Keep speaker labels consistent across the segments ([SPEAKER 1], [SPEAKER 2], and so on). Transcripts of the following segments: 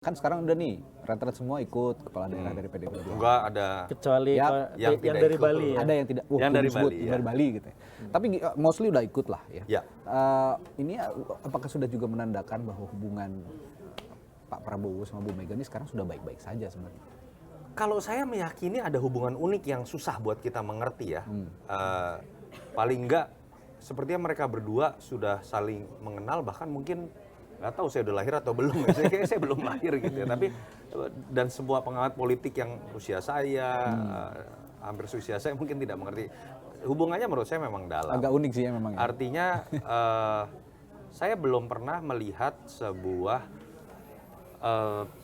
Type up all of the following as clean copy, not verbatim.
[SPEAKER 1] Kan sekarang udah nih, rata-rata semua ikut kepala daerah dari PDI Perjuangan.
[SPEAKER 2] Enggak ada.
[SPEAKER 3] Kecuali
[SPEAKER 1] Ya,
[SPEAKER 3] yang
[SPEAKER 2] tidak
[SPEAKER 3] dari
[SPEAKER 2] ikut
[SPEAKER 3] Bali
[SPEAKER 2] dulu.
[SPEAKER 3] ya.
[SPEAKER 1] Ada yang tidak,
[SPEAKER 2] Yang dari
[SPEAKER 1] disebut,
[SPEAKER 2] Bali, ya.
[SPEAKER 1] dari Bali gitu ya. Tapi mostly udah ikut lah ya.
[SPEAKER 2] Ya.
[SPEAKER 1] Ini apakah sudah juga menandakan bahwa hubungan Pak Prabowo sama Bu Mega ini sekarang sudah baik-baik saja sebenarnya?
[SPEAKER 2] Kalau saya meyakini ada hubungan unik yang susah buat kita mengerti ya. Paling enggak sepertinya mereka berdua sudah saling mengenal, bahkan mungkin nggak tahu saya udah lahir atau belum. Kayaknya saya belum lahir gitu ya. Tapi dan semua pengamat politik yang usia saya, hampir seusia saya mungkin tidak mengerti. Hubungannya menurut saya memang dalam.
[SPEAKER 1] Agak unik sih ya memang. Ya.
[SPEAKER 2] Artinya saya belum pernah melihat sebuah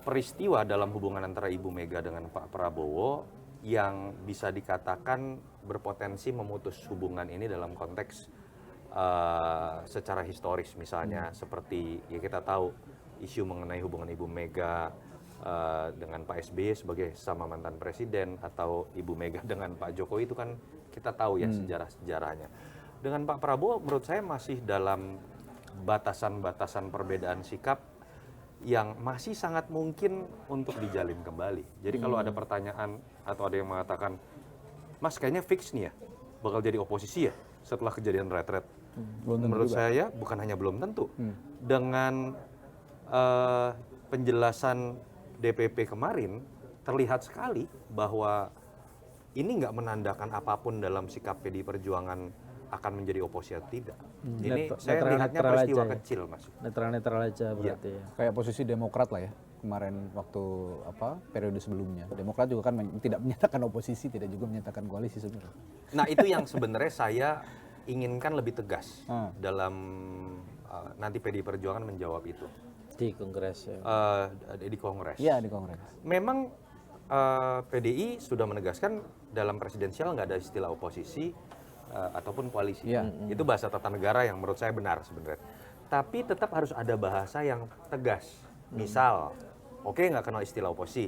[SPEAKER 2] peristiwa dalam hubungan antara Ibu Mega dengan Pak Prabowo yang bisa dikatakan berpotensi memutus hubungan ini dalam konteks secara historis, misalnya seperti ya kita tahu isu mengenai hubungan Ibu Mega dengan Pak SBY sebagai sama mantan presiden, atau Ibu Mega dengan Pak Jokowi, itu kan kita tahu ya sejarah-sejarahnya. Dengan Pak Prabowo menurut saya masih dalam batasan-batasan perbedaan sikap yang masih sangat mungkin untuk dijalin kembali. Jadi kalau ada pertanyaan atau ada yang mengatakan, Mas kayaknya fix nih ya bakal jadi oposisi ya setelah kejadian retret. Menurut saya bukan hanya belum tentu. Dengan penjelasan DPP kemarin terlihat sekali bahwa ini nggak menandakan apapun dalam sikap PDI Perjuangan akan menjadi oposisi atau tidak. Ini saya lihatnya peristiwa kecil, Mas.
[SPEAKER 3] Netral-netral aja berarti ya.
[SPEAKER 1] Kayak posisi Demokrat lah ya kemarin waktu periode sebelumnya. Demokrat juga kan tidak menyatakan oposisi, tidak juga menyatakan koalisi sebenarnya.
[SPEAKER 2] Nah itu yang sebenarnya saya inginkan lebih tegas dalam nanti PDI Perjuangan menjawab itu.
[SPEAKER 3] Di Kongres ya.
[SPEAKER 2] Di Kongres.
[SPEAKER 1] Iya di Kongres.
[SPEAKER 2] Memang PDI sudah menegaskan dalam presidensial nggak ada istilah oposisi ataupun koalisi.
[SPEAKER 1] Ya.
[SPEAKER 2] Itu bahasa tata negara yang menurut saya benar sebenarnya. Tapi tetap harus ada bahasa yang tegas. Misal, oke nggak kenal istilah oposisi.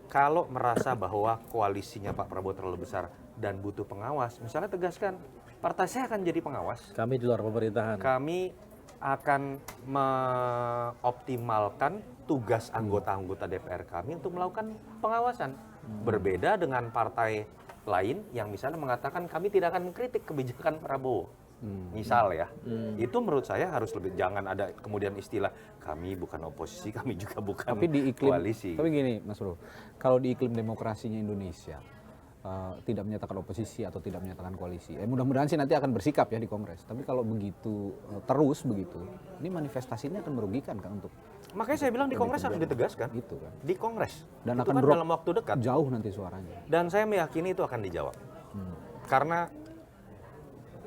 [SPEAKER 2] Kalau merasa bahwa koalisinya Pak Prabowo terlalu besar dan butuh pengawas, misalnya tegaskan, partai saya akan jadi pengawas.
[SPEAKER 3] Kami di luar pemerintahan.
[SPEAKER 2] Kami akan mengoptimalkan tugas anggota-anggota DPR kami untuk melakukan pengawasan. Berbeda dengan partai lain yang misalnya mengatakan kami tidak akan mengkritik kebijakan Prabowo. Misal ya, itu menurut saya harus lebih, jangan ada kemudian istilah kami bukan oposisi, kami juga bukan
[SPEAKER 1] Tapi di iklim,
[SPEAKER 2] koalisi.
[SPEAKER 1] tapi gini Mas Bro, kalau di iklim demokrasinya Indonesia tidak menyatakan oposisi atau tidak menyatakan koalisi, mudah-mudahan sih nanti akan bersikap ya di Kongres. Tapi kalau begitu terus begitu, ini manifestasinya akan merugikan kan untuk.
[SPEAKER 2] Makanya saya bilang di Kongres harus ditegaskan.
[SPEAKER 1] Gitu kan.
[SPEAKER 2] Di Kongres.
[SPEAKER 1] Dan
[SPEAKER 2] itu
[SPEAKER 1] akan
[SPEAKER 2] kan
[SPEAKER 1] drop
[SPEAKER 2] dalam waktu dekat.
[SPEAKER 1] Jauh nanti suaranya.
[SPEAKER 2] Dan saya meyakini itu akan dijawab. Karena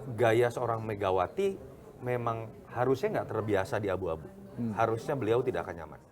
[SPEAKER 2] gaya seorang Megawati memang harusnya nggak terbiasa di abu-abu. Harusnya beliau tidak akan nyaman.